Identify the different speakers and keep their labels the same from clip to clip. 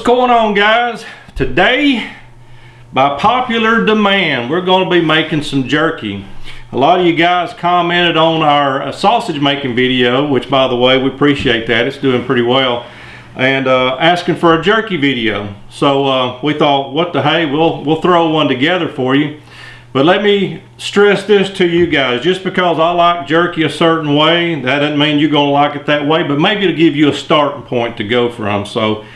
Speaker 1: going on, guys? Today, by popular demand, we're going to be making some jerky. A lot of you guys commented on our sausage making video, which by the way, we appreciate that. It's doing pretty well. And asking for a jerky video. So we thought, what the hey, we'll throw one together for you. But let me stress this to you guys. Just because I like jerky a certain way, that doesn't mean you're going to like it that way, but maybe to give you a starting point to go from. So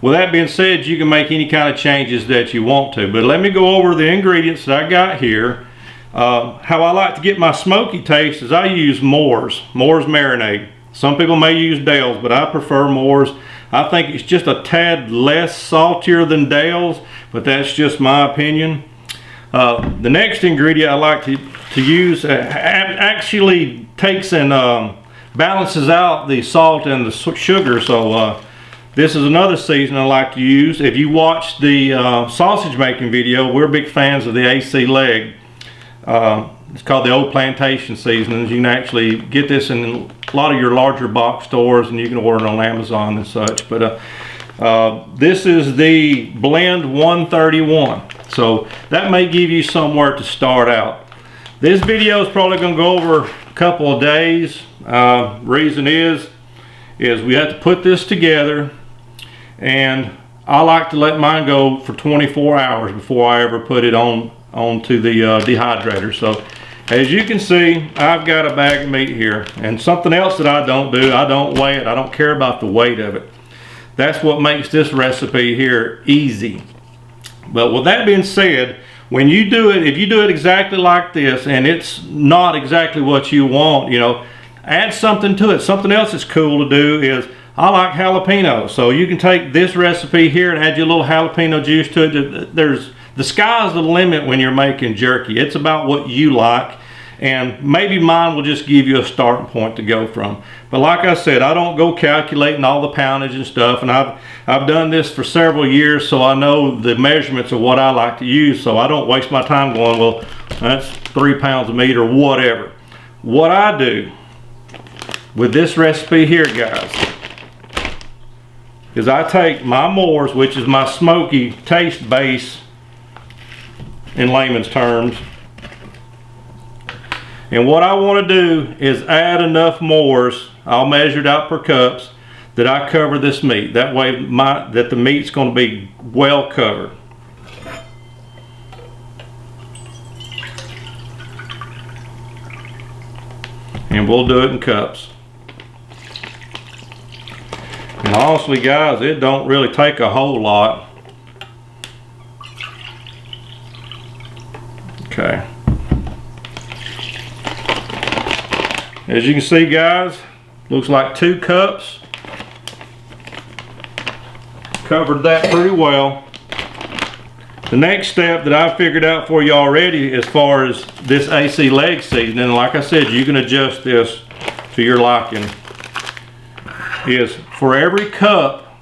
Speaker 1: with that being said, you can make any kind of changes that you want to. But let me go over the ingredients that I got here. How I like to get my smoky taste is I use Moore's marinade. Some people may use Dale's, but I prefer Moore's. I think it's just a tad less saltier than Dale's, but that's just my opinion. The next ingredient I like to use actually takes and balances out the salt and the sugar. So this is another seasoning I like to use. If you watch the sausage making video, we're big fans of the AC leg. It's called the Old Plantation seasonings. You can actually get this in a lot of your larger box stores, and you can order it on Amazon and such. But this is the blend 131. So that may give you somewhere to start out. This video is probably going to go over a couple of days. Reason is we have to put this together, and I like to let mine go for 24 hours before I ever put it onto the dehydrator. So as you can see, I've got a bag of meat here, and something else that I don't do, I don't weigh it. I don't care about the weight of it. That's what makes this recipe here easy. But with that being said, when you do it, if you do it exactly like this and it's not exactly what you want, you know, add something to it. Something else that's cool to do is I like jalapeno. So you can take this recipe here and add your little jalapeno juice to it. The sky's the limit when you're making jerky. It's about what you like, and maybe mine will just give you a starting point to go from. But like I said, I don't go calculating all the poundage and stuff, and I've done this for several years, so I know the measurements of what I like to use, so I don't waste my time going, well, that's 3 pounds of meat or whatever. What I do with this recipe here, guys, is I take my Moore's, which is my smoky taste base in layman's terms, and what I want to do is add enough Moore's, I'll measure it out per cups, that I cover this meat. That way that the meat's going to be well covered. And we'll do it in cups. And honestly, guys, it don't really take a whole lot. Okay. As you can see, guys, looks like 2 cups. Covered that pretty well. The next step that I figured out for you already as far as this AC leg seasoning, like I said, you can adjust this to your liking, is for every cup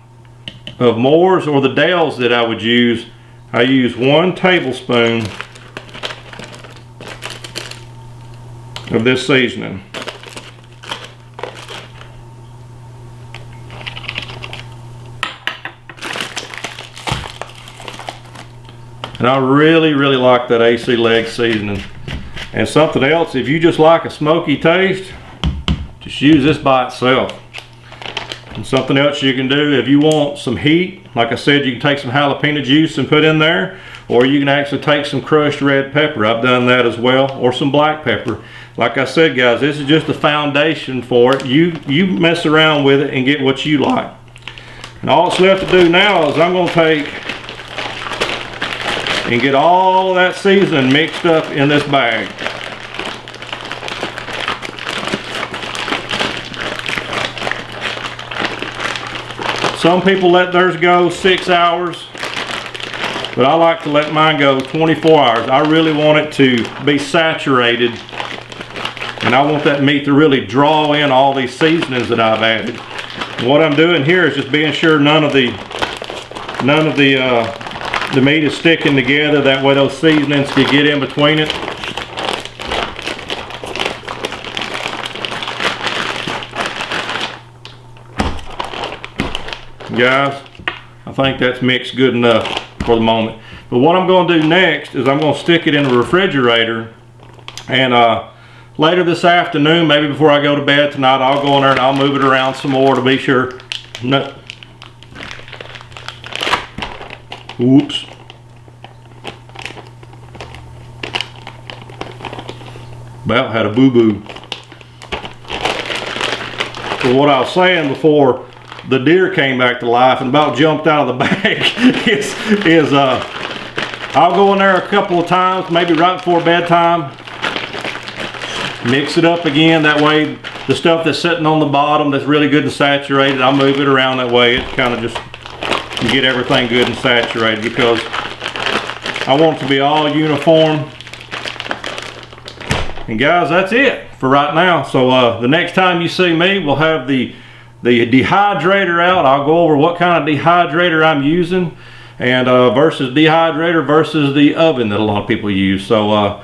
Speaker 1: of Moore's or the Dale's that I would use, I use 1 tablespoon of this seasoning. And I really like that AC leg seasoning. And something else, if you just like a smoky taste, just use this by itself. And something else you can do, if you want some heat, like I said, you can take some jalapeno juice and put in there, or you can actually take some crushed red pepper. I've done that as well, or some black pepper. Like I said, guys, this is just the foundation for it. You mess around with it and get what you like. And all that's left to do now is I'm going to take and get all of that seasoning mixed up in this bag. Some people let theirs go 6 hours, but I like to let mine go 24 hours. I really want it to be saturated, and I want that meat to really draw in all these seasonings that I've added. And what I'm doing here is just being sure none of the meat is sticking together. That way those seasonings can get in between it. Guys, I think that's mixed good enough for the moment. But what I'm going to do next is I'm going to stick it in the refrigerator, and later this afternoon, maybe before I go to bed tonight, I'll go in there and I'll move it around some more to be sure. No. Oops. About had a boo-boo. So what I was saying before the deer came back to life and about jumped out of the bag is I'll go in there a couple of times, maybe right before bedtime, mix it up again. That way the stuff that's sitting on the bottom that's really good and saturated, I'll move it around that way. It kind of just get everything good and saturated, because I want it to be all uniform. And guys, that's it for right now. So the next time you see me, we'll have the dehydrator out. I'll go over what kind of dehydrator I'm using, and versus dehydrator versus the oven that a lot of people use. So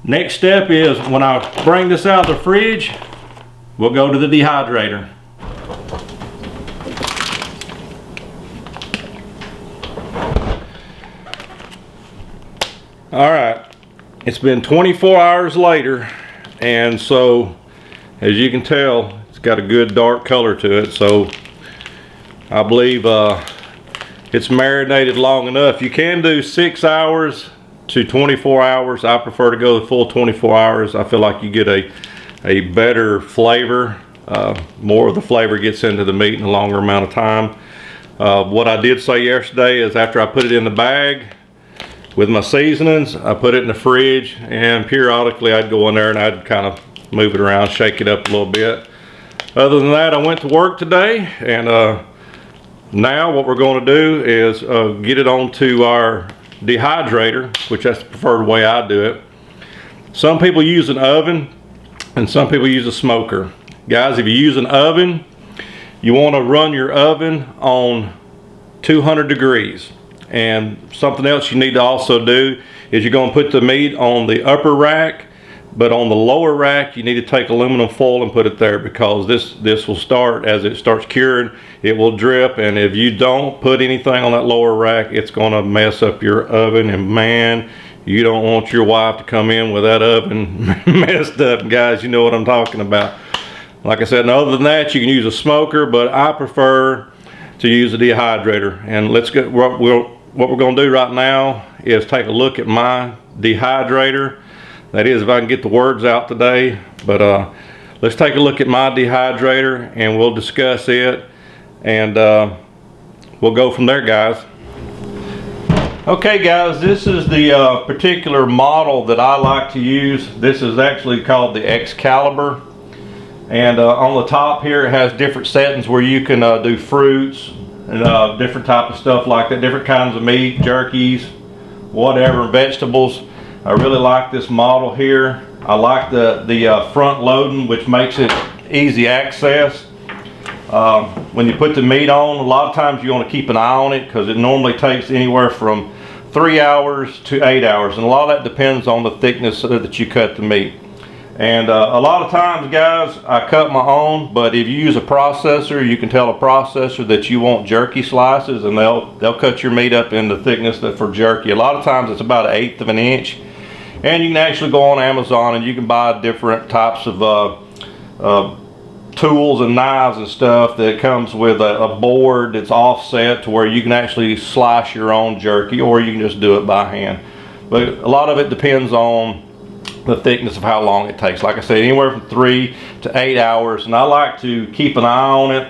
Speaker 1: next step is when I bring this out of the fridge, we'll go to the dehydrator. All right, it's been 24 hours later, and so as you can tell, it's got a good dark color to it. So I believe it's marinated long enough. You can do 6 hours to 24 hours. I prefer to go the full 24 hours. I feel like you get a better flavor. More of the flavor gets into the meat in a longer amount of time. What I did say yesterday is after I put it in the bag with my seasonings, I put it in the fridge, and periodically I'd go in there and I'd kind of move it around, shake it up a little bit. Other than that, I went to work today, and now what we're going to do is get it onto our dehydrator, which that's the preferred way I do it. Some people use an oven and some people use a smoker. Guys, if you use an oven, you want to run your oven on 200 degrees. And something else you need to also do is you're going to put the meat on the upper rack, but on the lower rack you need to take aluminum foil and put it there, because this will start, as it starts curing, it will drip, and if you don't put anything on that lower rack, it's going to mess up your oven. And man, you don't want your wife to come in with that oven messed up. Guys, you know what I'm talking about. Like I said, and other than that, you can use a smoker, but I prefer to use a dehydrator. And let's get what we're going to do right now is take a look at my dehydrator. That is, if I can get the words out today. But let's take a look at my dehydrator and we'll discuss it, and we'll go from there, guys. Okay guys, this is the particular model that I like to use. This is actually called the Excalibur, and on the top here it has different settings where you can do fruits and different type of stuff like that, different kinds of meat, jerkies, whatever, vegetables. I really like this model here. I like the front loading, which makes it easy access. When you put the meat on, a lot of times you want to keep an eye on it, because it normally takes anywhere from 3 hours to 8 hours, and a lot of that depends on the thickness that you cut the meat. And a lot of times, guys, I cut my own, but if you use a processor, you can tell a processor that you want jerky slices, and they'll cut your meat up in the thickness that for jerky. A lot of times it's about 1/8 of an inch. And you can actually go on Amazon and you can buy different types of tools and knives and stuff that comes with a board that's offset to where you can actually slice your own jerky, or you can just do it by hand. But a lot of it depends on the thickness of how long it takes. Like I said, anywhere from 3 to 8 hours, and I like to keep an eye on it,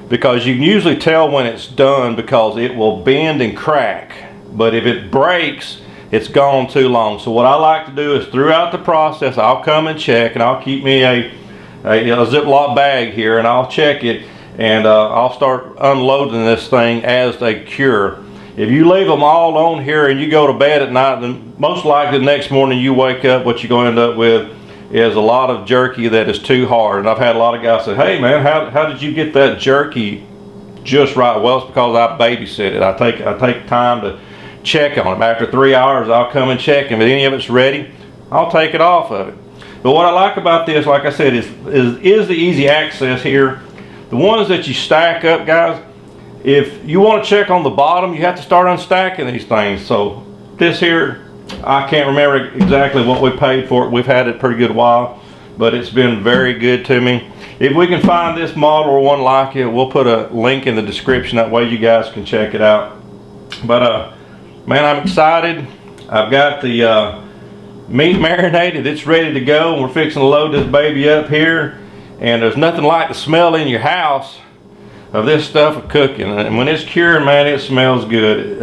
Speaker 1: because you can usually tell when it's done because it will bend and crack. But if it breaks, it's gone too long. So what I like to do is throughout the process, I'll come and check, and I'll keep me a Ziploc bag here, and I'll check it, and I'll start unloading this thing as they cure. If you leave them all on here and you go to bed at night, then most likely the next morning you wake up, what you're going to end up with is a lot of jerky that is too hard. And I've had a lot of guys say, hey man, how did you get that jerky just right? Well, it's because I babysit it. I take time to check on it. After 3 hours, I'll come and check, and if any of it's ready, I'll take it off of it. But what I like about this, like I said, is the easy access here. The ones that you stack up, guys, if you want to check on the bottom, you have to start unstacking these things. So this here, I can't remember exactly what we paid for it. We've had it a pretty good while, but it's been very good to me. If we can find this model or one like it, we'll put a link in the description. That way you guys can check it out. But man, I'm excited. I've got the meat marinated. It's ready to go. We're fixing to load this baby up here. And there's nothing like the smell in your house of this stuff cooking. And when it's cured, man, it smells good.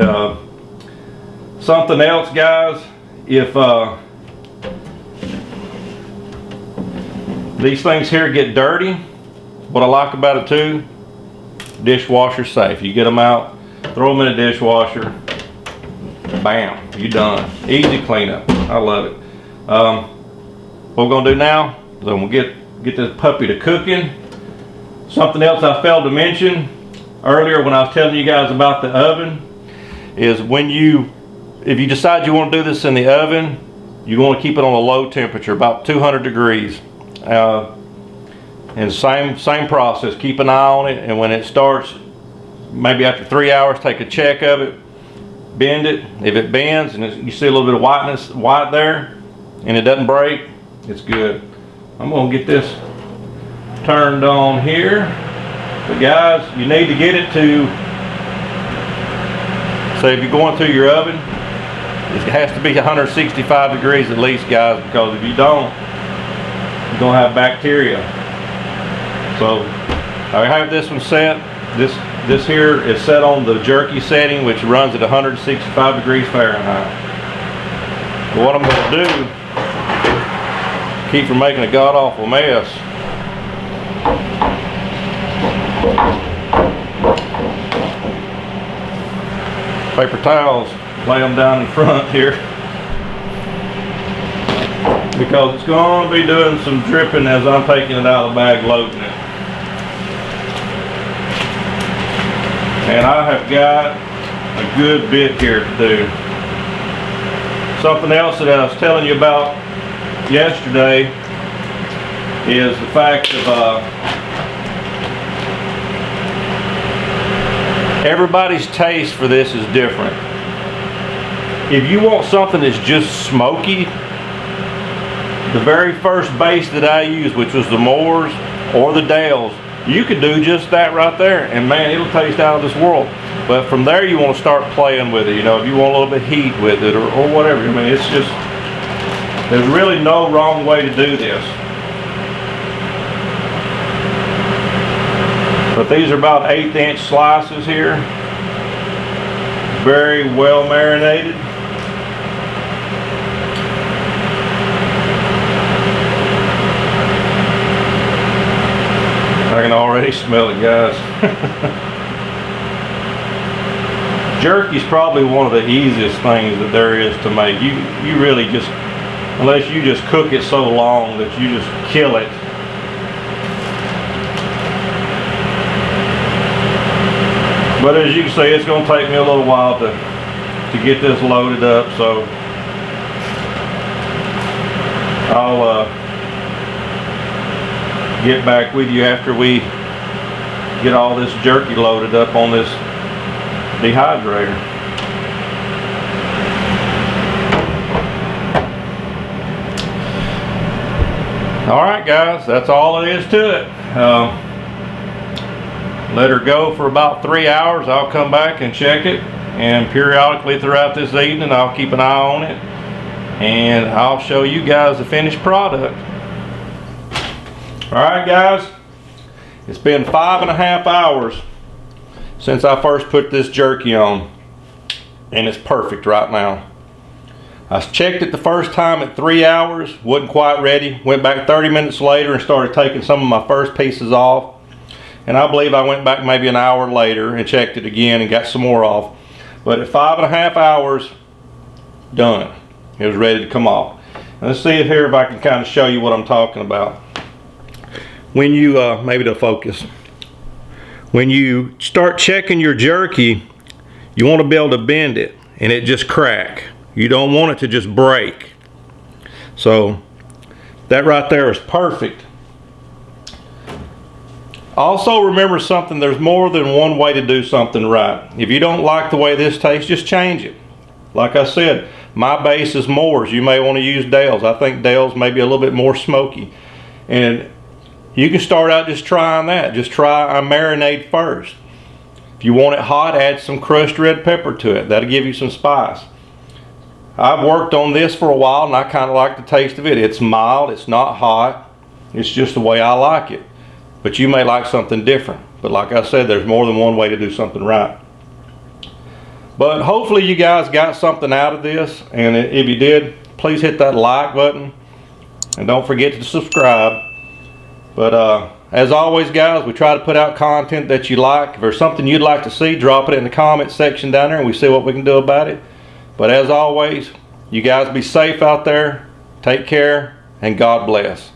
Speaker 1: Something else, guys, if these things here get dirty, what I like about it too, dishwasher safe. You get them out, throw them in a dishwasher, bam, you done. Easy cleanup. I love it. What we're gonna do now is I'm gonna get this puppy to cooking. Something else I failed to mention earlier when I was telling you guys about the oven is if you decide you want to do this in the oven, you want to keep it on a low temperature, about 200 degrees. And same process, keep an eye on it, and when it starts, maybe after 3 hours, take a check of it, bend it. If it bends and you see a little bit of white there, and it doesn't break, it's good. I'm gonna get this turned on here. But guys, you need to get it to, say if you're going through your oven, it has to be 165 degrees at least, guys, because if you don't, you're gonna have bacteria. So I have this one set. This here is set on the jerky setting, which runs at 165 degrees Fahrenheit. But what I'm gonna do, keep from making a god-awful mess, paper towels, lay them down in front here, because it's going to be doing some dripping as I'm taking it out of the bag, loading it. And I have got a good bit here to do. Something else that I was telling you about yesterday is the fact of everybody's taste for this is different. If you want something that's just smoky, the very first base that I used, which was the Moores or the Dales, you could do just that right there, and man, it'll taste out of this world. But from there, you want to start playing with it. You know, if you want a little bit of heat with it or whatever. I mean, it's just, there's really no wrong way to do this. But these are about 1/8 inch slices here. Very well marinated. I can already smell it, guys. Jerky's probably one of the easiest things that there is to make. You really just, unless you just cook it so long that you just kill it. But as you can see, it's going to take me a little while to get this loaded up, so I'll get back with you after we get all this jerky loaded up on this dehydrator. Alright guys, that's all it is to it. Let her go for about 3 hours. I'll come back and check it, and periodically throughout this evening I'll keep an eye on it, and I'll show you guys the finished product. Alright guys, it's been 5.5 hours since I first put this jerky on, and it's perfect right now. I checked it the first time at 3 hours, wasn't quite ready. Went back 30 minutes later and started taking some of my first pieces off. And I believe I went back maybe an hour later and checked it again and got some more off. But at 5.5 hours, done. It was ready to come off. Now let's see here if I can kind of show you what I'm talking about. When you, maybe to focus. When you start checking your jerky, you want to be able to bend it and it just crack. You don't want it to just break. So that right there is perfect. Also remember something, there's more than one way to do something right. If you don't like the way this tastes, just change it. Like I said, my base is Moore's. You may want to use Dale's. I think Dale's may be a little bit more smoky. And you can start out just trying that. Just try a marinade first. If you want it hot, add some crushed red pepper to it. That'll give you some spice. I've worked on this for a while and I kind of like the taste of it. It's mild, it's not hot. It's just the way I like it. But you may like something different. But like I said, there's more than one way to do something right. But hopefully you guys got something out of this. And if you did, please hit that like button. And don't forget to subscribe. But as always, guys, we try to put out content that you like. If there's something you'd like to see, drop it in the comment section down there and we see what we can do about it. But as always, you guys be safe out there. Take care and God bless.